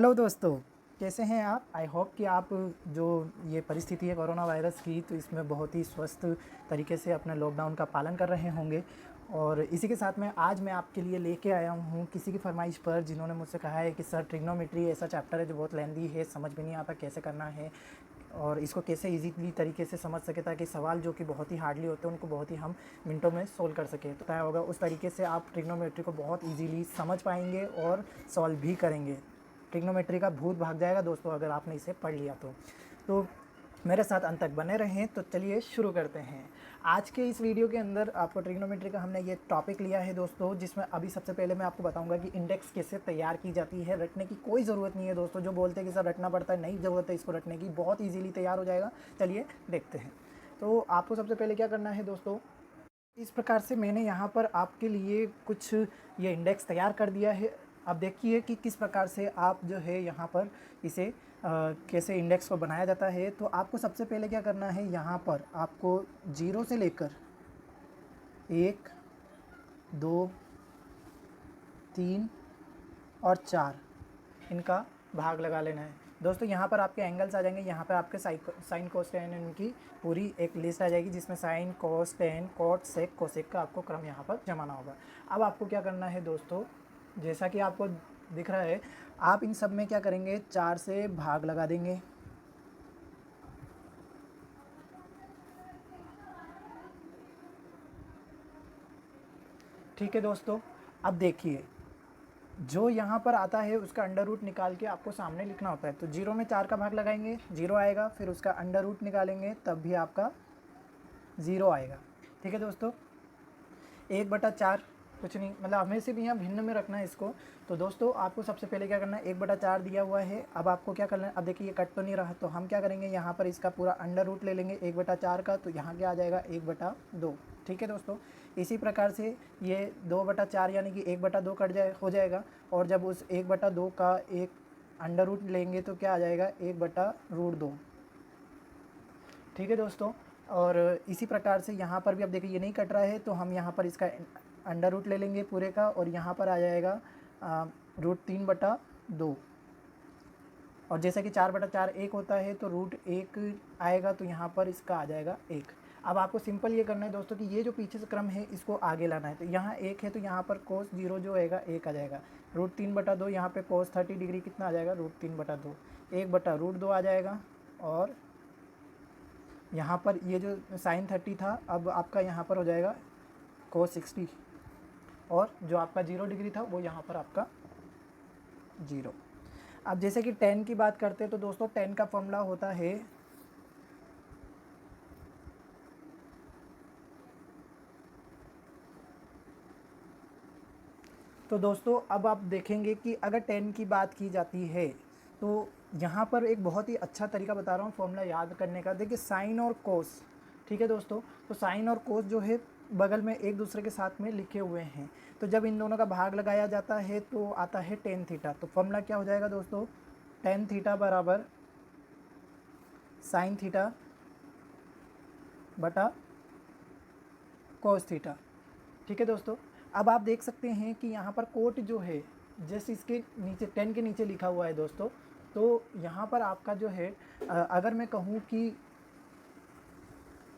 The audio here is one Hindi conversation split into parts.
हेलो दोस्तों, कैसे हैं आप? आई होप कि आप जो ये परिस्थिति है कोरोना वायरस की, तो इसमें बहुत ही स्वस्थ तरीके से अपने लॉकडाउन का पालन कर रहे होंगे। और इसी के साथ में आज मैं आपके लिए लेके आया हूँ किसी की फरमाइश पर, जिन्होंने मुझसे कहा है कि सर ट्रिग्नोमेट्री ऐसा चैप्टर है जो बहुत लेंदी है, समझ में नहीं आता कैसे करना है और इसको कैसे ईज़िली तरीके से समझ सके, ताकि सवाल जो कि बहुत ही हार्डली होते हैं उनको बहुत ही हम मिनटों में सोल्व कर सकें। तो क्या होगा, उस तरीके से आप ट्रिग्नोमेट्री को बहुत ईजीली समझ पाएंगे और सॉल्व भी करेंगे। ट्रिग्नोमेट्री का भूत भाग जाएगा दोस्तों अगर आपने इसे पढ़ लिया तो मेरे साथ अंत तक बने रहें। तो चलिए शुरू करते हैं। आज के इस वीडियो के अंदर आपको ट्रिग्नोमेट्री का हमने ये टॉपिक लिया है दोस्तों, जिसमें अभी सबसे पहले मैं आपको बताऊंगा कि इंडेक्स कैसे तैयार की जाती है। रटने की कोई ज़रूरत नहीं है दोस्तों, जो बोलते हैं कि सर रटना पड़ता है, नहीं ज़रूरत है इसको रटने की, बहुत ईजीली तैयार हो जाएगा। चलिए देखते हैं। तो आपको सबसे पहले क्या करना है दोस्तों, इस प्रकार से मैंने यहाँ पर आपके लिए कुछ ये इंडेक्स तैयार कर दिया है। अब देखिए कि किस प्रकार से आप जो है यहाँ पर इसे कैसे इंडेक्स को बनाया जाता है। तो आपको सबसे पहले क्या करना है, यहाँ पर आपको 0 से लेकर 1, 2, 3 और 4 इनका भाग लगा लेना है दोस्तों। यहाँ पर आपके एंगल्स आ जाएंगे, यहाँ पर आपके साइन कोस टेन इनकी पूरी एक लिस्ट आ जाएगी, जिसमें sine cos tan cot sec cosec का आपको क्रम यहाँ पर जमाना होगा। अब आपको क्या करना है दोस्तों, जैसा कि आपको दिख रहा है, आप इन सब में क्या करेंगे, 4 से भाग लगा देंगे। ठीक है दोस्तों, अब देखिए जो यहाँ पर आता है उसका अंडर रूट निकाल के आपको सामने लिखना होता है। तो 0 में 4 का भाग लगाएंगे, 0 आएगा, फिर उसका अंडर रूट निकालेंगे तब भी आपका 0 आएगा। ठीक है दोस्तों, 1/4 कुछ नहीं, मतलब हमें से भी यहाँ भिन्न में रखना है इसको। तो दोस्तों आपको सबसे पहले क्या करना है, 1/4 दिया हुआ है। अब आपको क्या करना है, अब देखिए ये कट तो नहीं रहा, तो हम क्या करेंगे, यहाँ पर इसका पूरा अंडर रूट ले लेंगे 1/4 का, तो यहाँ क्या आ जाएगा 1/2। ठीक है दोस्तों, इसी प्रकार से ये 2/4 यानी कि 1/2 हो जाएगा। और जब उस 1/2 का एक अंडर रूट लेंगे तो क्या आ जाएगा, 1/√2। ठीक है दोस्तों, और इसी प्रकार से यहाँ पर भी अब देखिए ये नहीं कट रहा है, तो हम यहाँ पर इसका अंडर रूट ले लेंगे पूरे का, और यहाँ पर आ जाएगा √3/2। और जैसा कि 4/4 1 होता है, तो √1 आएगा, तो यहाँ पर इसका आ जाएगा 1। अब आपको सिंपल ये करना है दोस्तों कि ये जो पीछे से क्रम है इसको आगे लाना है। तो यहाँ 1 है, तो यहाँ पर cos 0 जो आएगा 1 आ जाएगा। √3/2 यहाँ पे cos 30 डिग्री कितना आ जाएगा, √3/2, 1/√2 आ जाएगा। और यहाँ पर ये जो sin 30 था, अब आपका यहाँ पर हो जाएगा cos 60, और जो आपका 0 डिग्री था वो यहाँ पर आपका 0। अब जैसे कि tan की बात करते हैं, तो दोस्तों tan का फॉर्मूला होता है, तो दोस्तों अब आप देखेंगे कि अगर tan की बात की जाती है तो यहाँ पर एक बहुत ही अच्छा तरीका बता रहा हूँ फॉर्मूला याद करने का। देखिए साइन और कोस, ठीक है दोस्तों, तो साइन और कोस जो है बगल में एक दूसरे के साथ में लिखे हुए हैं। तो जब इन दोनों का भाग लगाया जाता है तो आता है tan थीटा। तो फॉर्मूला क्या हो जाएगा दोस्तों, tan थीटा बराबर साइन थीटा बटा कोस थीटा। ठीक है दोस्तों, अब आप देख सकते हैं कि यहाँ पर कोट जो है जैसे इसके नीचे tan के नीचे लिखा हुआ है दोस्तों, तो यहाँ पर आपका जो है अगर मैं कहूँ कि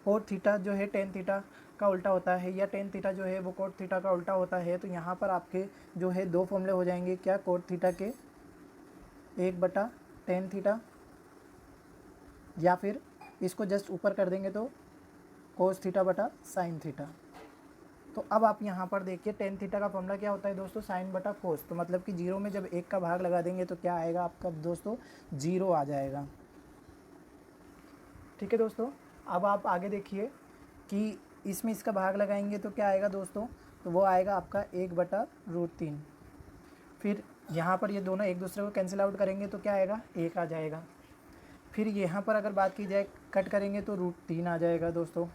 कोट थीटा जो है tan थीटा का उल्टा होता है, या tan थीटा जो है वो कोट थीटा का उल्टा होता है, तो यहाँ पर आपके जो है दो फॉर्मूले हो जाएंगे, क्या, कोट थीटा के 1/tan थीटा, या फिर इसको जस्ट ऊपर कर देंगे तो कोस थीटा बटा साइन थीटा। तो अब आप यहाँ पर देखिए tan थीटा का फॉर्मूला क्या होता है दोस्तों, साइन बटा कोस। तो मतलब कि 0 में जब 1 का भाग लगा देंगे तो क्या आएगा आपका दोस्तों, 0 आ जाएगा। ठीक है दोस्तों, अब आप आगे देखिए कि इसमें इसका भाग लगाएंगे तो क्या आएगा दोस्तों, तो वो आएगा आपका 1/√3। फिर यहाँ पर ये दोनों एक दूसरे को कैंसिल आउट करेंगे तो क्या आएगा, 1 आ जाएगा। फिर यहाँ पर अगर बात की जाए कट करेंगे तो √3 आ जाएगा दोस्तों।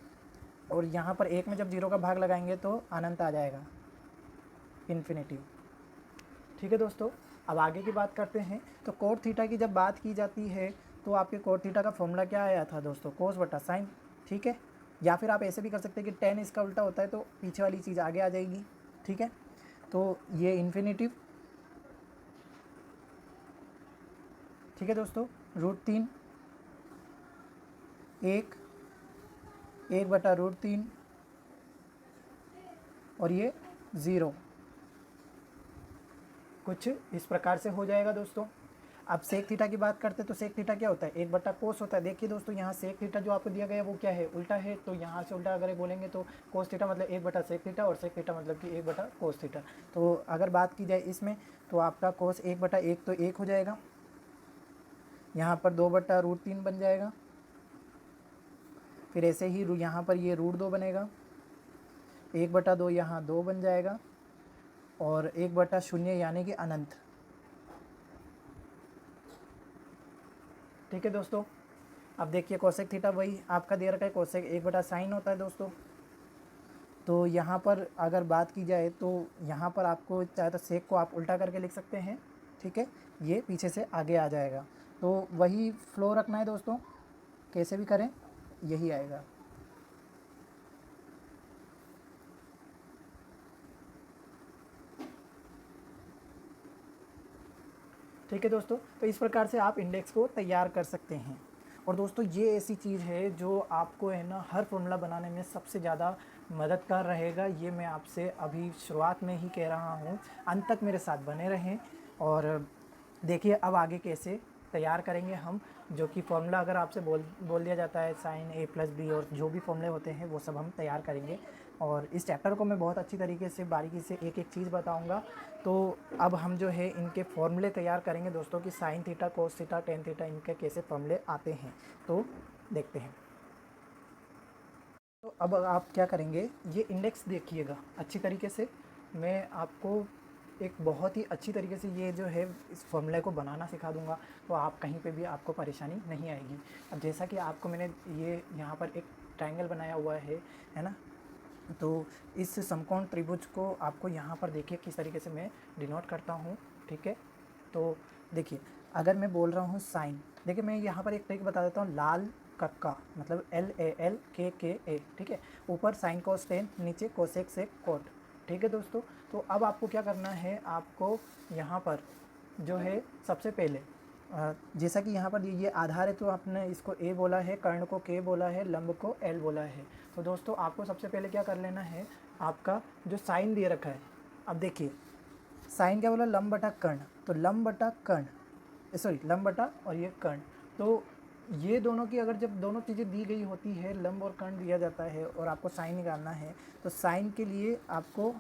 और यहाँ पर 1 में जब 0 का भाग लगाएंगे तो अनंत आ जाएगा, इन्फिनिटी। ठीक है दोस्तों, अब आगे की बात करते हैं। तो कोट थीटा की जब बात की जाती है तो आपके कोट थीटा का फॉर्मूला क्या आया था दोस्तों, कोस बटा साइन। ठीक है, या फिर आप ऐसे भी कर सकते हैं कि tan इसका उल्टा होता है तो पीछे वाली चीज़ आगे आ जाएगी। ठीक है, तो ये इन्फिनिटिव ठीक है दोस्तों, √3 1 1/√3 और ये 0, कुछ इस प्रकार से हो जाएगा दोस्तों। अब सेक थीटा की बात करते हैं तो सेक थीटा क्या होता है, 1/कोस होता है। देखिए दोस्तों, यहाँ सेक थीटा जो आपको दिया गया है वो क्या है, उल्टा है, तो यहाँ से उल्टा अगर बोलेंगे तो कोस थीटा मतलब 1/सेक थीटा और सेक थीटा मतलब कि 1/कोस थीटा। तो अगर बात की जाए इसमें तो आपका कोस 1/1 तो 1 हो जाएगा, यहाँ पर 2/√3 बन जाएगा, फिर ऐसे ही यहाँ पर ये √2 बनेगा, 1/2 यहाँ 2 बन जाएगा और 1/0 यानी कि अनंत। ठीक है दोस्तों, अब देखिए कोसेक थीटा वही आपका दे रखा है, कोसेक 1/साइन होता है दोस्तों। तो यहाँ पर अगर बात की जाए तो यहाँ पर आपको चाहे तो सेक को आप उल्टा करके लिख सकते हैं, ठीक है, ये पीछे से आगे आ जाएगा। तो वही फ्लो रखना है दोस्तों, कैसे भी करें यही आएगा। ठीक है दोस्तों, तो इस प्रकार से आप इंडेक्स को तैयार कर सकते हैं। और दोस्तों ये ऐसी चीज़ है जो आपको है ना हर फॉर्मूला बनाने में सबसे ज़्यादा मददगार रहेगा, ये मैं आपसे अभी शुरुआत में ही कह रहा हूँ। अंत तक मेरे साथ बने रहें और देखिए अब आगे कैसे तैयार करेंगे हम, जो कि फॉर्मूला अगर आपसे बोल दिया जाता है साइन a+b और जो भी फॉर्मूले होते हैं वो सब हम तैयार करेंगे। और इस चैप्टर को मैं बहुत अच्छी तरीके से बारीकी से एक एक चीज़ बताऊंगा। तो अब हम जो है इनके फॉर्मूले तैयार करेंगे दोस्तों कि sine theta, cos theta, tan theta इनके कैसे फॉर्मूले आते हैं, तो देखते हैं। तो अब आप क्या करेंगे, ये इंडेक्स देखिएगा अच्छी तरीके से, मैं आपको एक बहुत ही अच्छी तरीके से ये जो है इस फॉर्मूले को बनाना सिखा दूंगा, तो आप कहीं पे भी आपको परेशानी नहीं आएगी। अब जैसा कि आपको मैंने ये यहाँ पर एक ट्रायंगल बनाया हुआ है ना, तो इस समकोण त्रिभुज को आपको यहाँ पर देखिए किस तरीके से मैं डिनोट करता हूँ, ठीक है। तो देखिए अगर मैं बोल रहा हूँ साइन, देखिए मैं यहाँ पर एक ट्रिक बता देता हूँ, लाल कक्का मतलब LALKKA, ठीक है, ऊपर साइन कोस टेन, नीचे कोसेक सेक कोट, ठीक है दोस्तों। तो अब आपको क्या करना है, आपको यहाँ पर जो है सबसे पहले जैसा कि यहाँ पर ये आधार है तो आपने इसको A बोला है, कर्ण को K बोला है, लंब को L बोला है। तो दोस्तों आपको सबसे पहले क्या कर लेना है, आपका जो साइन दे रखा है, अब देखिए साइन क्या बोला, लंब बटा कर्ण, तो लंब बटा कर्ण, सॉरी लंब बटा और ये कर्ण, तो ये दोनों की अगर जब दोनों चीज़ें दी गई होती है, लंब और कर्ण दिया जाता है और आपको साइन निकालना है, तो साइन के लिए आपको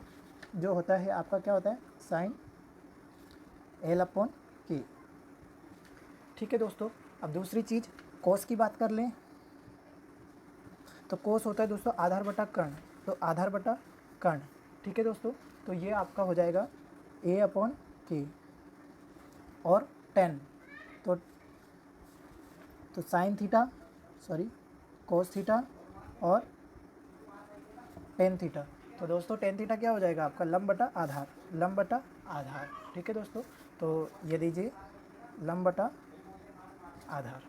जो होता है आपका क्या होता है, साइन L/K, ठीक है दोस्तों। अब दूसरी चीज़ कोस की बात कर लें, तो कोस होता है दोस्तों आधार बटा कर्ण, तो आधार बटा कर्ण, ठीक है दोस्तों। तो ये आपका हो जाएगा A/K और 10, तो sine theta, sorry cos theta और टेन थीटा, तो दोस्तों टेन थीटा क्या हो जाएगा आपका, लंब बटा आधार, लंब बटा आधार, ठीक है दोस्तों। तो ये दीजिए लंब बटा आधार,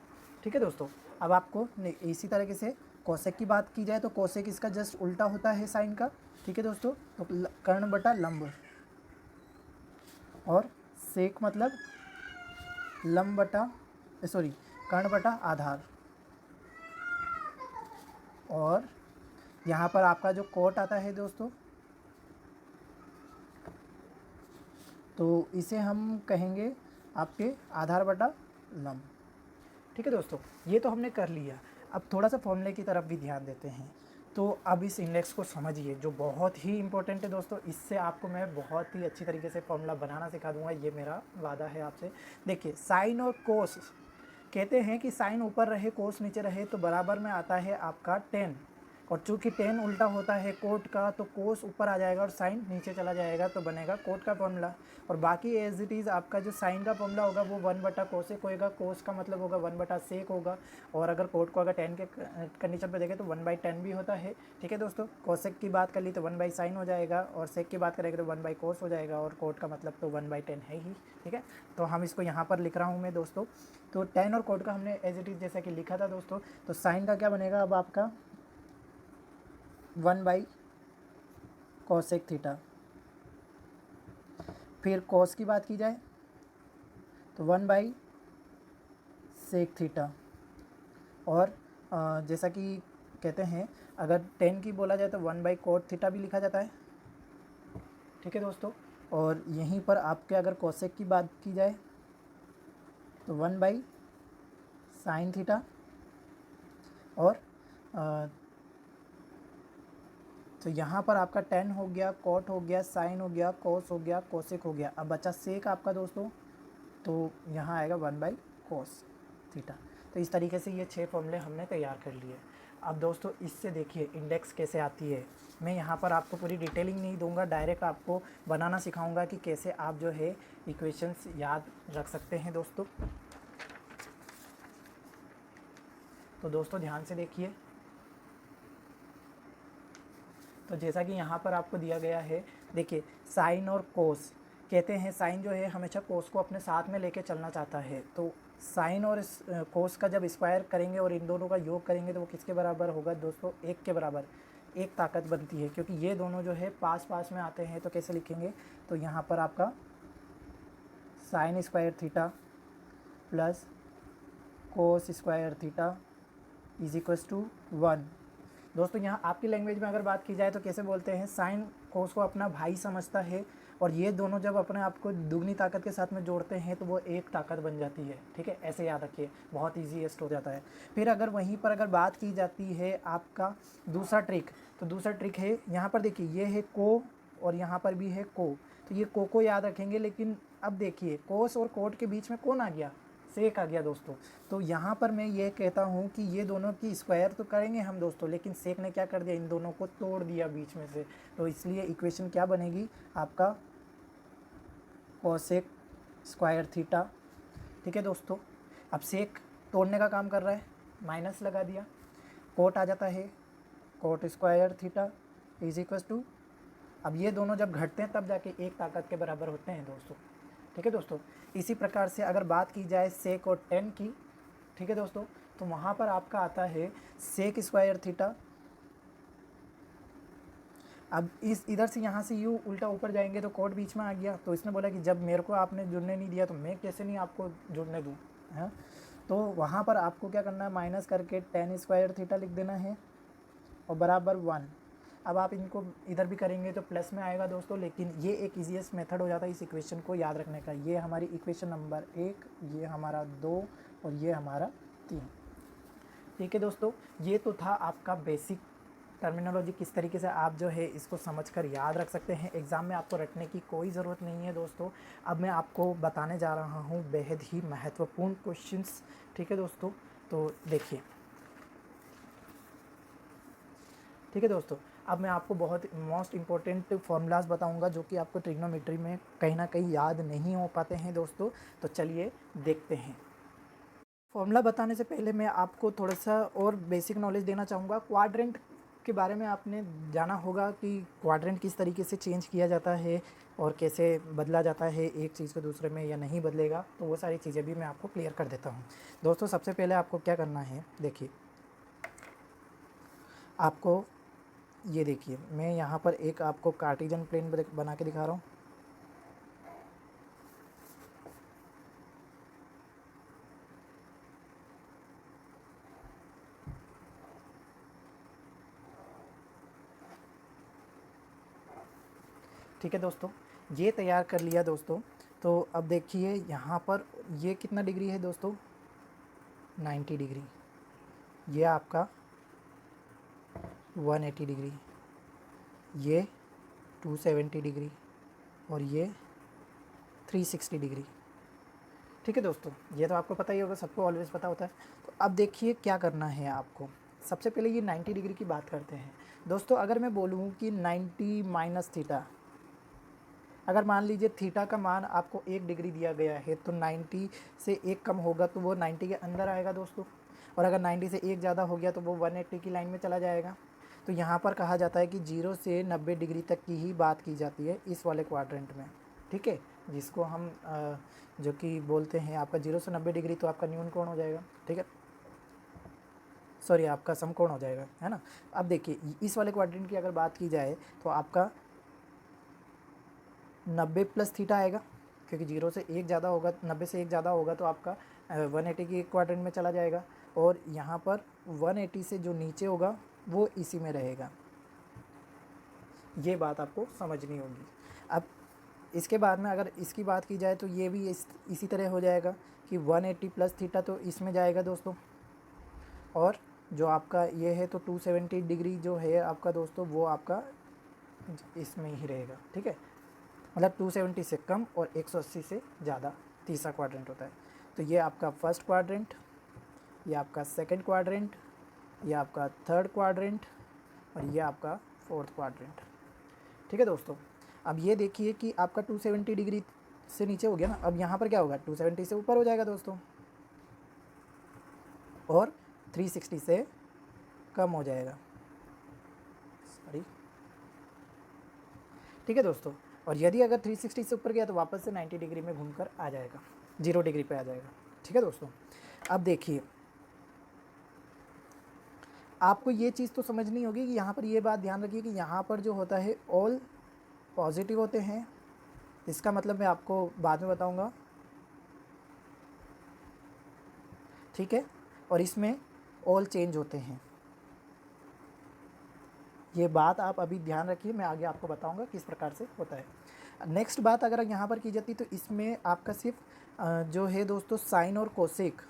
ठीक है दोस्तों। अब आपको इसी तरीके से कोसेक की बात की जाए तो कोसेक इसका जस्ट उल्टा होता है साइन का, ठीक है दोस्तों। तो कर्ण बटा लंब और सेक मतलब लंब बटा, सॉरी कर्ण बटा आधार, और यहाँ पर आपका जो कोट आता है दोस्तों, तो इसे हम कहेंगे आपके आधार बटा लंब, ठीक है दोस्तों। ये तो हमने कर लिया, अब थोड़ा सा फॉर्मूले की तरफ भी ध्यान देते हैं। तो अब इस इंडेक्स को समझिए जो बहुत ही इंपॉर्टेंट है दोस्तों, इससे आपको मैं बहुत ही अच्छी तरीके से फॉर्मूला बनाना सिखा दूंगा, ये मेरा वादा है आपसे। देखिए साइन और कोस, कहते हैं कि साइन ऊपर रहे कोस नीचे रहे तो बराबर में आता है आपका टेन, और चूंकि टेन उल्टा होता है कोट का, तो कोस ऊपर आ जाएगा और साइन नीचे चला जाएगा, तो बनेगा कोट का फॉर्मूला। और बाकी एज इट इज़ आपका जो साइन का फॉर्मूला होगा वो 1/कोसेक होएगा, कोस का मतलब होगा 1/सेक होगा, और अगर कोट को अगर 10 के कंडीशन पर देखें तो 1/10 भी होता है, ठीक है दोस्तों। कोसेक की बात कर ली तो 1/साइन हो जाएगा, और सेक की बात करेंगे तो 1/कोस हो जाएगा, और कोट का मतलब तो 1/10 है ही, ठीक है। तो हम इसको यहाँ पर लिख रहा हूँ मैं दोस्तों। तो 10 और कोट का हमने एज इट इज़ जैसा कि लिखा था दोस्तों, तो साइन का क्या बनेगा अब आपका 1/कोसेक थीटा। फिर कोस की बात की जाए तो 1/सेक सेक थीटा। और जैसा कि कहते हैं अगर टेन की बोला जाए तो 1 कोट थीटा भी लिखा जाता है, ठीक है दोस्तों। और यहीं पर आपके अगर कोसेक की बात की जाए तो 1 साइन थीटा। और तो यहाँ पर आपका टेन हो गया, कॉट हो गया, साइन हो गया, कोस हो गया, कोसेक हो गया। अब बचा सेक आपका दोस्तों, तो यहाँ आएगा 1 कोस थीटा। तो इस तरीके से ये 6 फॉर्मूले हमने तैयार कर लिए। अब दोस्तों इससे देखिए इंडेक्स कैसे आती है। मैं यहाँ पर आपको पूरी डिटेलिंग नहीं दूंगा, डायरेक्ट आपको बनाना सिखाऊंगा कि कैसे आप जो है इक्वेशंस याद रख सकते हैं दोस्तों। तो दोस्तों ध्यान से देखिए। तो जैसा कि यहाँ पर आपको दिया गया है, देखिए साइन और कोस, कहते हैं साइन जो है हमेशा कोस को अपने साथ में लेके चलना चाहता है। तो साइन और कोस का जब स्क्वायर करेंगे और इन दोनों का योग करेंगे तो वो किसके बराबर होगा दोस्तों? 1 के बराबर। एक ताकत बनती है, क्योंकि ये दोनों जो है पास पास में आते हैं। तो कैसे लिखेंगे? तो यहाँ पर आपका sine square theta plus cos square theta is equals to 1। दोस्तों यहाँ आपकी लैंग्वेज में अगर बात की जाए तो कैसे बोलते हैं? साइन कोस को अपना भाई समझता है, और ये दोनों जब अपने आप को दुगनी ताकत के साथ में जोड़ते हैं तो वो एक ताकत बन जाती है, ठीक है। ऐसे याद रखिए, बहुत ईजीएस्ट हो जाता है। फिर अगर वहीं पर अगर बात की जाती है आपका दूसरा ट्रिक, तो दूसरा ट्रिक है यहाँ पर देखिए, ये है को और यहाँ पर भी है को। तो ये को याद रखेंगे, लेकिन अब देखिए कोस और कोट के बीच में कौन आ गया? सेक आ गया दोस्तों। तो यहाँ पर मैं ये कहता हूँ कि ये दोनों की स्क्वायर तो करेंगे हम दोस्तों, लेकिन सेक ने क्या कर दिया? इन दोनों को तोड़ दिया बीच में से। तो इसलिए इक्वेशन क्या बनेगी आपका? कोसेक स्क्वायर थीटा, ठीक है दोस्तों। अब सेक तोड़ने का काम कर रहा है, माइनस लगा दिया, कोट आ जाता है, cot square theta is equals to, अब ये दोनों जब घटते हैं तब जाके एक ताकत के बराबर होते हैं दोस्तों, ठीक है दोस्तों। इसी प्रकार से अगर बात की जाए सेक और टेन की, ठीक है दोस्तों, तो वहाँ पर आपका आता है सेक स्क्वायर थीटा। अब इस इधर से यहाँ से यू उल्टा ऊपर जाएंगे तो कोट बीच में आ गया। तो इसने बोला कि जब मेरे को आपने जुड़ने नहीं दिया तो मैं कैसे नहीं आपको जुड़ने दूँ, है। तो वहाँ पर आपको क्या करना है? माइनस करके टेन स्क्वायर थीटा लिख देना है और बराबर 1। अब आप इनको इधर भी करेंगे तो प्लस में आएगा दोस्तों, लेकिन ये एक ईजीएस्ट मेथड हो जाता है इस इक्वेशन को याद रखने का। ये हमारी इक्वेशन नंबर 1, ये हमारा 2 और ये हमारा 3, ठीक है दोस्तों। ये तो था आपका बेसिक टर्मिनोलॉजी, किस तरीके से आप जो है इसको समझकर याद रख सकते हैं। एग्ज़ाम में आपको रटने की कोई ज़रूरत नहीं है दोस्तों। अब मैं आपको बताने जा रहा हूँ बेहद ही महत्वपूर्ण क्वेश्चंस, ठीक है दोस्तों। तो देखिए, ठीक है दोस्तों, अब मैं आपको बहुत मोस्ट इम्पॉर्टेंट फार्मूलाज बताऊंगा जो कि आपको ट्रिग्नोमेट्री में कहीं ना कहीं याद नहीं हो पाते हैं दोस्तों। तो चलिए देखते हैं। फार्मूला बताने से पहले मैं आपको थोड़ा सा और बेसिक नॉलेज देना चाहूँगा। क्वाड्रेंट के बारे में आपने जाना होगा कि क्वाड्रेंट किस तरीके से चेंज किया जाता है और कैसे बदला जाता है एक चीज़ को दूसरे में या नहीं बदलेगा। तो वो सारी चीज़ें भी मैं आपको क्लियर कर देता हूँ दोस्तों। सबसे पहले आपको क्या करना है, देखिए आपको ये देखिए, मैं यहाँ पर एक आपको कार्टेशियन प्लेन बना के दिखा रहा हूँ। ठीक है दोस्तों, ये तैयार कर लिया दोस्तों। तो अब देखिए यहाँ पर ये कितना डिग्री है दोस्तों? 90 डिग्री। ये आपका 180 डिग्री, ये 270 डिग्री और ये 360 डिग्री, ठीक है दोस्तों। ये तो आपको पता ही होगा, सबको ऑलवेज पता होता है। तो अब देखिए क्या करना है आपको। सबसे पहले ये 90 डिग्री की बात करते हैं दोस्तों। अगर मैं बोलूँ कि 90 माइनस थीटा, अगर मान लीजिए थीटा का मान आपको 1 डिग्री दिया गया है तो 90 से 1 कम होगा तो वो 90 के अंदर आएगा दोस्तों, और अगर 90 से 1 ज़्यादा हो गया तो वो 180 की लाइन में चला जाएगा। तो यहाँ पर कहा जाता है कि 0 से 90 डिग्री तक की ही बात की जाती है इस वाले क्वाड्रेंट में, ठीक है। जिसको हम जो कि बोलते हैं आपका 0 से 90 डिग्री तो आपका न्यून कोण हो जाएगा, ठीक है, सॉरी आपका समकोण हो जाएगा, है ना। अब देखिए इस वाले क्वाड्रेंट की अगर बात की जाए तो आपका 90 प्लस थीटा आएगा, क्योंकि 0 से 1 ज़्यादा होगा, 90 से 1 ज़्यादा होगा तो आपका 180 की क्वाड्रेंट में चला जाएगा, और यहाँ पर 180 से जो नीचे होगा वो इसी में रहेगा। ये बात आपको समझनी होगी। अब इसके बाद में अगर इसकी बात की जाए तो ये भी इसी तरह हो जाएगा कि 180 प्लस थीटा तो इसमें जाएगा दोस्तों, और जो आपका ये है तो 270 डिग्री जो है आपका दोस्तों वो आपका इसमें ही रहेगा। ठीक है, मतलब 270 से कम और 180 से ज़्यादा तीसरा क्वाड्रेंट होता है। तो ये आपका फर्स्ट क्वाड्रेंट, ये आपका सेकंड क्वाड्रेंट, ये आपका थर्ड क्वाड्रेंट, और ये आपका फोर्थ क्वाड्रेंट। ठीक है दोस्तों, अब ये देखिए कि आपका 270 डिग्री से नीचे हो गया ना, अब यहाँ पर क्या होगा, 270 से ऊपर हो जाएगा दोस्तों, और 360 से कम हो जाएगा। सॉरी, ठीक है दोस्तों, और यदि अगर 360 से ऊपर गया तो वापस से 90 डिग्री में घूमकर आ जाएगा, 0 डिग्री पे आ जाएगा। ठीक है दोस्तों, अब देखिए आपको ये चीज़ तो समझनी होगी कि यहाँ पर ये बात ध्यान रखिए कि यहाँ पर जो होता है ऑल पॉजिटिव होते हैं, इसका मतलब मैं आपको बाद में बताऊँगा। ठीक है, और इसमें ऑल चेंज होते हैं। ये बात आप अभी ध्यान रखिए, मैं आगे आपको बताऊंगा किस प्रकार से होता है। नेक्स्ट बात अगर यहाँ पर की जाती तो इसमें आपका सिर्फ जो है दोस्तों साइन और कोसेक,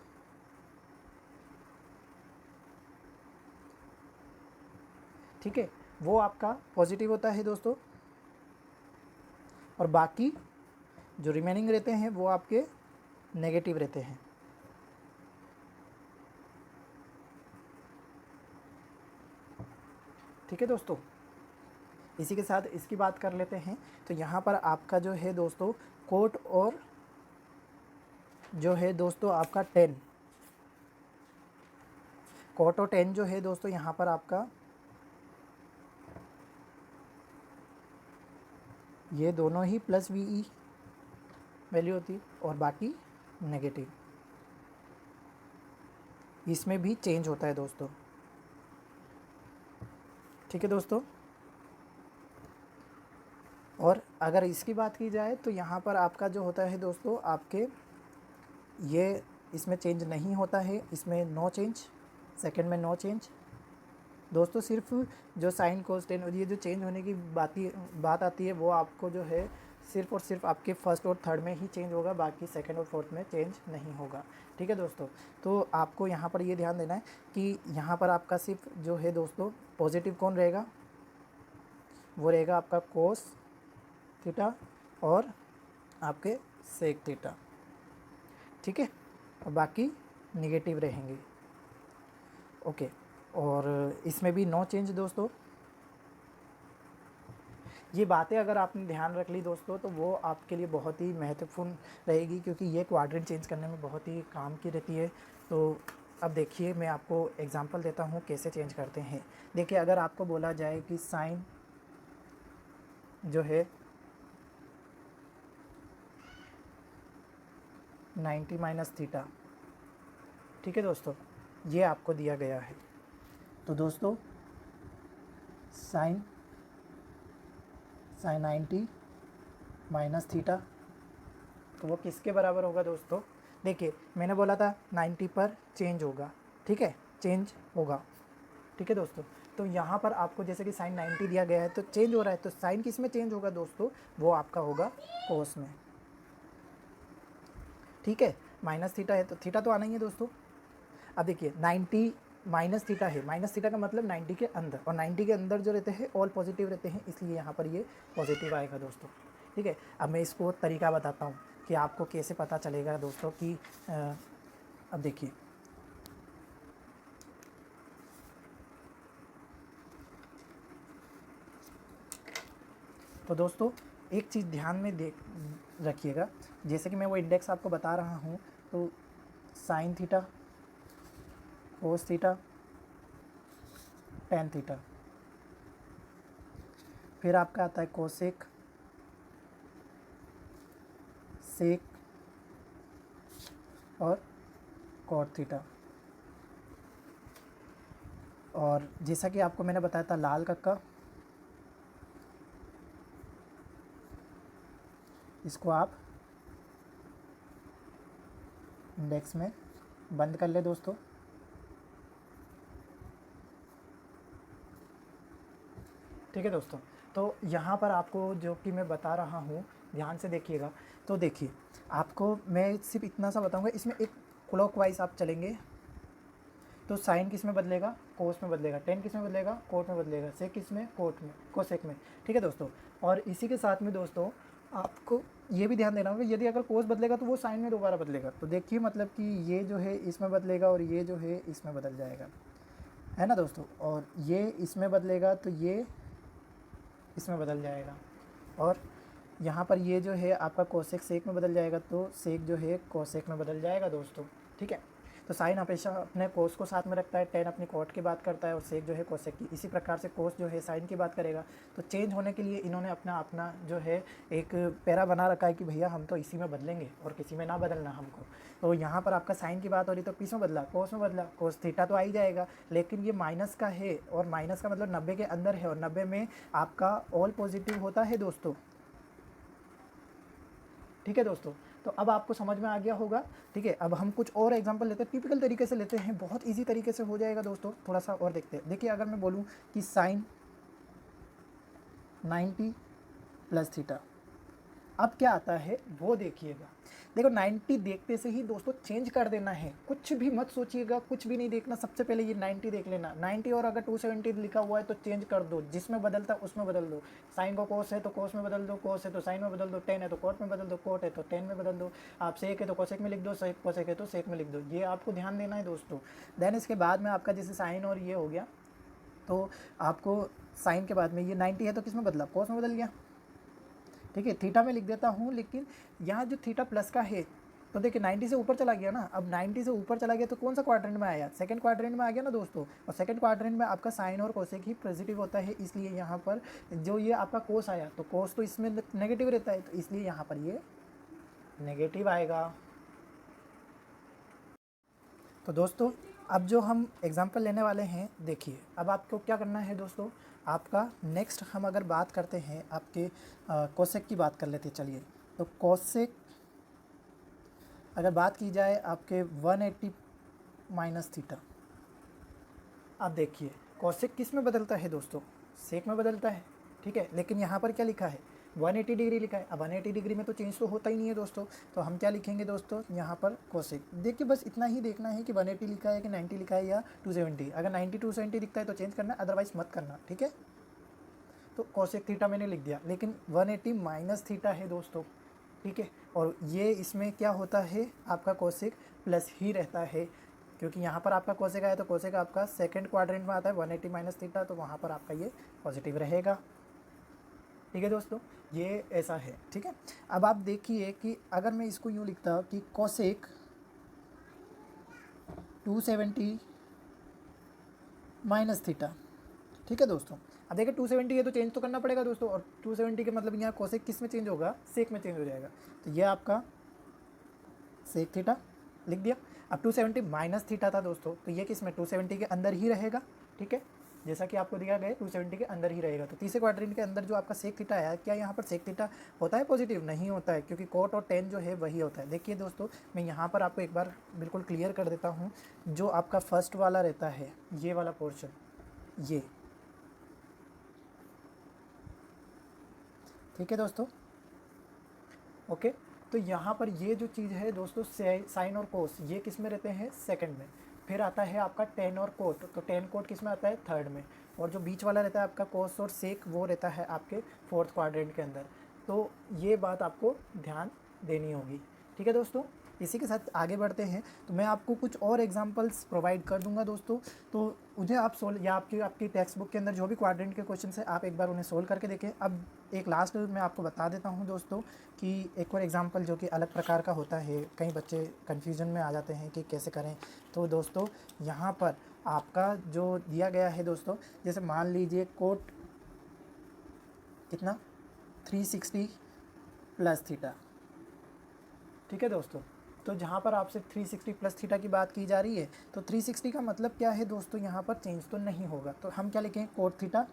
ठीक है, वो आपका पॉजिटिव होता है दोस्तों, और बाकी जो रिमेनिंग रहते हैं वो आपके नेगेटिव रहते हैं। ठीक है दोस्तों, इसी के साथ इसकी बात कर लेते हैं। तो यहाँ पर आपका जो है दोस्तों कोट और जो है दोस्तों आपका 10, कोट और 10 जो है दोस्तों यहाँ पर आपका ये दोनों ही प्लस VE वैल्यू होती है, और बाकी नेगेटिव। इसमें भी चेंज होता है दोस्तों। ठीक है दोस्तों, और अगर इसकी बात की जाए तो यहाँ पर आपका जो होता है दोस्तों आपके ये इसमें चेंज नहीं होता है, इसमें नो चेंज, सेकंड में नो चेंज दोस्तों। सिर्फ जो साइन कोस टेन और ये जो चेंज होने की बात आती है वो आपको जो है सिर्फ और सिर्फ आपके फर्स्ट और थर्ड में ही चेंज होगा, बाकी सेकंड और फोर्थ में चेंज नहीं होगा। ठीक है दोस्तों, तो आपको यहाँ पर ये ध्यान देना है कि यहाँ पर आपका सिर्फ जो है दोस्तों पॉजिटिव कौन रहेगा, वो रहेगा आपका कोस थीटा और आपके सेक थीटा। ठीक है, और बाकी नेगेटिव रहेंगे। ओके, और इसमें भी नो चेंज दोस्तों। ये बातें अगर आपने ध्यान रख ली दोस्तों तो वो आपके लिए बहुत ही महत्वपूर्ण रहेगी, क्योंकि ये क्वाड्रेंट चेंज करने में बहुत ही काम की रहती है। तो अब देखिए मैं आपको एग्जांपल देता हूँ कैसे चेंज करते हैं। देखिए अगर आपको बोला जाए कि साइन जो है 90 माइनस थीटा, ठीक है दोस्तों, ये आपको दिया गया है। तो दोस्तों साइन 90 माइनस थीटा, तो वो किसके बराबर होगा दोस्तों। देखिए मैंने बोला था 90 पर चेंज होगा, ठीक है, चेंज होगा। ठीक है दोस्तों, तो यहाँ पर आपको जैसे कि साइन 90 दिया गया है तो चेंज हो रहा है, तो साइन किस में चेंज होगा दोस्तों, वो आपका होगा कोस में। ठीक है, माइनस थीटा है तो थीटा तो आना ही है दोस्तों। अब देखिए 90 माइनस थीटा है, माइनस थीटा का मतलब 90 के अंदर, और 90 के अंदर जो रहते हैं ऑल पॉजिटिव रहते हैं, इसलिए यहाँ पर ये पॉजिटिव आएगा दोस्तों। ठीक है, अब मैं इसको तरीका बताता हूँ कि आपको कैसे पता चलेगा दोस्तों कि अब देखिए तो दोस्तों एक चीज़ ध्यान में रखिएगा, जैसे कि मैं वो इंडेक्स आपको बता रहा हूँ, तो sine theta, cos theta, tan theta, फिर आपका आता है कोसेक, सेक और कॉट थीटा। और जैसा कि आपको मैंने बताया था लाल कक्का, इसको आप इंडेक्स में बंद कर ले दोस्तों। ठीक है दोस्तों, तो यहाँ पर आपको जो कि मैं बता रहा हूँ ध्यान से देखिएगा। तो देखिए, आपको मैं सिर्फ इतना सा बताऊँगा, इसमें एक क्लॉकवाइज आप चलेंगे तो साइन किस में बदलेगा, कोस में बदलेगा, टेन किस में बदलेगा, कोट में बदलेगा, सेक किस में, कोट में, कोसेक में। ठीक है दोस्तों, और इसी के साथ में दोस्तों आपको ये भी ध्यान देना होगा, यदि अगर कोस बदलेगा तो वो साइन में दोबारा बदलेगा। तो देखिए मतलब कि ये जो है इसमें बदलेगा और ये जो है इसमें बदल जाएगा, है ना दोस्तों, और ये इसमें बदलेगा तो ये इसमें बदल जाएगा, और यहाँ पर ये जो है आपका कोसेक सेक में बदल जाएगा, तो सेक जो है कोसेक में बदल जाएगा दोस्तों। ठीक है, तो साइन हमेशा अपने कोस को साथ में रखता है, टेन अपनी कॉट की बात करता है और सेक जो है कोसेक की। इसी प्रकार से कोस जो है साइन की बात करेगा। तो चेंज होने के लिए इन्होंने अपना अपना जो है एक पैरा बना रखा है कि भैया हम तो इसी में बदलेंगे और किसी में ना बदलना हमको। तो यहाँ पर आपका साइन की बात हो रही तो किस में बदला, कोस में बदला, कोस थीटा तो आ ही जाएगा, लेकिन ये माइनस का है और माइनस का मतलब 90 के अंदर है और 90 में आपका ऑल पॉजिटिव होता है दोस्तों। ठीक है दोस्तों, तो अब आपको समझ में आ गया होगा। ठीक है, अब हम कुछ और एग्जांपल लेते हैं, टिपिकल तरीके से लेते हैं, बहुत इजी तरीके से हो जाएगा दोस्तों। थोड़ा सा और देखते हैं। देखिए, अगर मैं बोलूँ कि साइन 90 प्लस थीटा, अब क्या आता है वो देखिएगा। देखो 90 देखते से ही दोस्तों चेंज कर देना है, कुछ भी मत सोचिएगा, कुछ भी नहीं देखना, सबसे पहले ये 90 देख लेना। 90 और अगर 270 लिखा हुआ है तो चेंज कर दो, जिसमें बदलता है उसमें बदल दो। साइन को कोस है तो कोस में बदल दो, कोस है तो साइन में बदल दो, टेन है तो कोट में बदल दो, कोट है तो टेन में बदल दो, आप सेक है तो कोसेक में लिख दो, सेक कोसेक है तो सेक में लिख दो। ये आपको ध्यान देना है दोस्तों। देन इसके बाद में आपका जैसे साइन और ये हो गया, तो आपको साइन के बाद में ये 90 है तो किस में बदला, कोस में बदल गया। ठीक है, थीटा में लिख देता हूँ, लेकिन यहाँ जो थीटा प्लस का है तो देखिए 90 से ऊपर चला गया ना। अब 90 से ऊपर चला गया तो कौन सा क्वाड्रेंट में आया, सेकंड क्वाड्रेंट में आ गया ना दोस्तों। और सेकंड क्वाड्रेंट में आपका साइन और कोसेक ही पॉजिटिव होता है, इसलिए यहाँ पर जो ये आपका कोस आया तो कोस तो इसमें नेगेटिव रहता है, तो इसलिए यहाँ पर ये नेगेटिव आएगा। तो दोस्तों अब जो हम एग्जाम्पल लेने वाले हैं, देखिए अब आपको क्या करना है दोस्तों। आपका नेक्स्ट हम अगर बात करते हैं आपके कोसेक की बात कर लेते हैं। चलिए, तो कोसेक अगर बात की जाए आपके 180 माइनस थीटा, आप देखिए कोसेक किस में बदलता है दोस्तों, सेक में बदलता है। ठीक है, लेकिन यहाँ पर क्या लिखा है, 180 डिग्री लिखा है। अब 180 डिग्री में तो चेंज तो होता ही नहीं है दोस्तों, तो हम क्या लिखेंगे दोस्तों यहाँ पर कोसेक। देखिए बस इतना ही देखना है कि 180 लिखा है कि 90 लिखा है या 270। अगर 90 270 दिखता है तो चेंज करना, अदरवाइज मत करना। ठीक है, तो कोसेक थीटा मैंने लिख दिया, लेकिन 180 माइनस थीटा है दोस्तों। ठीक है, और ये इसमें क्या होता है, आपका कोसेक प्लस ही रहता है, क्योंकि यहाँ पर आपका कोसेक आया तो कोसेक आपका सेकंड क्वाड्रेंट में आता है 180 माइनस थीटा, तो वहाँ पर आपका ये पॉजिटिव रहेगा। ठीक है दोस्तों, ये ऐसा है। ठीक है, अब आप देखिए कि अगर मैं इसको यूँ लिखता कि कोसेक 270 माइनस थीटा। ठीक है दोस्तों, अब देखिए 270 है तो चेंज तो करना पड़ेगा दोस्तों, और 270 के मतलब यहाँ कोसेक किस में चेंज होगा, सेक में चेंज हो जाएगा। तो ये आपका सेक थीटा लिख दिया। अब 270 माइनस थीटा था दोस्तों, तो ये किस में, 270 के अंदर ही रहेगा। ठीक है, जैसा कि आपको दिया गया 270 के अंदर ही रहेगा। तो तीसरे क्वाड्रेंट के अंदर जो आपका सेक थीटा आया, क्या यहाँ पर सेक थीटा होता है पॉजिटिव, नहीं होता है, क्योंकि कोट और टेन जो है वही होता है। देखिए दोस्तों, मैं यहाँ पर आपको एक बार बिल्कुल क्लियर कर देता हूँ। जो आपका फर्स्ट वाला रहता है, ये वाला पोर्शन, ये ठीक है दोस्तों, ओके। तो यहाँ पर ये जो चीज़ है दोस्तों, साइन और कोस ये किस में रहते हैं, सेकंड में। फिर आता है आपका टेन और कोट, तो टेन कोट किस में आता है, थर्ड में। और जो बीच वाला रहता है आपका कोस और सेक, वो रहता है आपके फोर्थ क्वाड्रेंट के अंदर। तो ये बात आपको ध्यान देनी होगी। ठीक है दोस्तों, इसी के साथ आगे बढ़ते हैं। तो मैं आपको कुछ और एग्जांपल्स प्रोवाइड कर दूंगा दोस्तों, तो उन्हें आप सोल्व, या आपकी टेक्स्ट बुक के अंदर जो भी क्वाड्रेंट के क्वेश्चन है आप एक बार उन्हें सोल्व करके देखें। अब एक लास्ट मैं आपको बता देता हूं दोस्तों कि एक और एग्जांपल जो कि अलग प्रकार का होता है, कई बच्चे कन्फ्यूजन में आ जाते हैं कि कैसे करें। तो दोस्तों यहाँ पर आपका जो दिया गया है दोस्तों, जैसे मान लीजिए कोट कितना 360 प्लस थीटा। ठीक है दोस्तों, तो जहाँ पर आपसे 360 प्लस थीटा की बात की जा रही है, तो 360 का मतलब क्या है दोस्तों, यहाँ पर चेंज तो नहीं होगा, तो हम क्या लिखें, कोट थीटा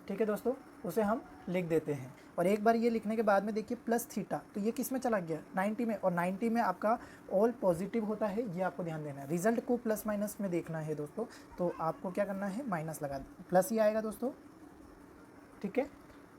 ठीक है दोस्तों, उसे हम लिख देते हैं। और एक बार ये लिखने के बाद में देखिए प्लस थीटा, तो ये किस में चला गया 90 में, और 90 में आपका ऑल पॉजिटिव होता है, ये आपको ध्यान देना है। रिजल्ट को प्लस माइनस में देखना है दोस्तों, तो आपको क्या करना है, माइनस लगा प्लस ही आएगा दोस्तों। ठीक है,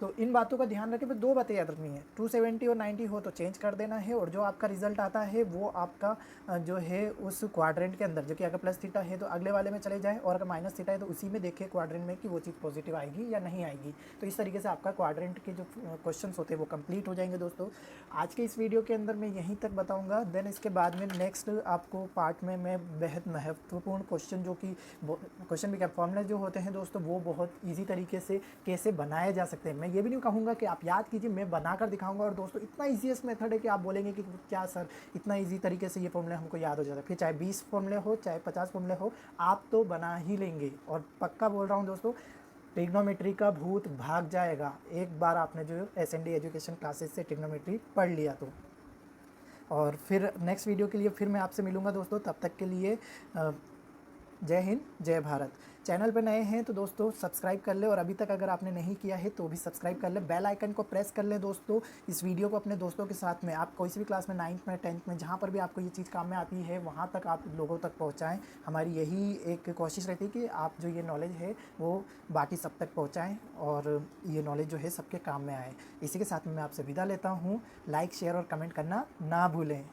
तो इन बातों का ध्यान रखें। बस 2 बातें याद रखनी है, 270 और 90 हो तो चेंज कर देना है, और जो आपका रिजल्ट आता है वो आपका जो है उस क्वाड्रेंट के अंदर, जो कि अगर प्लस थीटा है तो अगले वाले में चले जाए, और अगर माइनस थीटा है तो उसी में देखिए क्वाड्रेंट में कि वो चीज़ पॉजिटिव आएगी या नहीं आएगी। तो इस तरीके से आपका क्वाड्रेंट के जो क्वेश्चन होते हैं वो कंप्लीट हो जाएंगे दोस्तों। आज के इस वीडियो के अंदर मैं यहीं तक बताऊँगा, देन इसके बाद में नेक्स्ट आपको पार्ट में मैं बेहद महत्वपूर्ण क्वेश्चन, जो कि क्वेश्चन भी क्या फॉर्मूले जो होते हैं दोस्तों, वो बहुत ईजी तरीके से कैसे बनाए जा सकते हैं। मैं ये भी नहीं कहूँगा कि आप याद कीजिए, मैं बनाकर दिखाऊंगा। और दोस्तों इतना ईजीएस्ट मेथड है कि आप बोलेंगे कि क्या सर इतना ईजी तरीके से ये फॉर्मूले हमको याद हो जाता है। फिर चाहे 20 फॉर्मूले हो, चाहे 50 फॉर्मूले हो, आप तो बना ही लेंगे। और पक्का बोल रहा हूँ दोस्तों, ट्रिग्नोमेट्री का भूत भाग जाएगा एक बार आपने जो एसएनडी एजुकेशन क्लासेस से ट्रिग्नोमेट्री पढ़ लिया तो। और फिर नेक्स्ट वीडियो के लिए फिर मैं आपसे मिलूँगा दोस्तों, तब तक के लिए जय हिंद, जय भारत। चैनल पर नए हैं तो दोस्तों सब्सक्राइब कर ले, और अभी तक अगर आपने नहीं किया है तो भी सब्सक्राइब कर ले, बेल आइकन को प्रेस कर ले दोस्तों। इस वीडियो को अपने दोस्तों के साथ में, आप कोई सी भी क्लास में 9th में 10th में जहाँ पर भी आपको ये चीज़ काम में आती है वहाँ तक आप लोगों तक पहुँचाएँ। हमारी यही एक कोशिश रहती है कि आप जो ये नॉलेज है वो बाकी सब तक पहुँचाएँ, और ये नॉलेज जो है सबके काम में आए। इसी के साथ में मैं आपसे विदा लेता हूँ। लाइक, शेयर और कमेंट करना ना भूलें।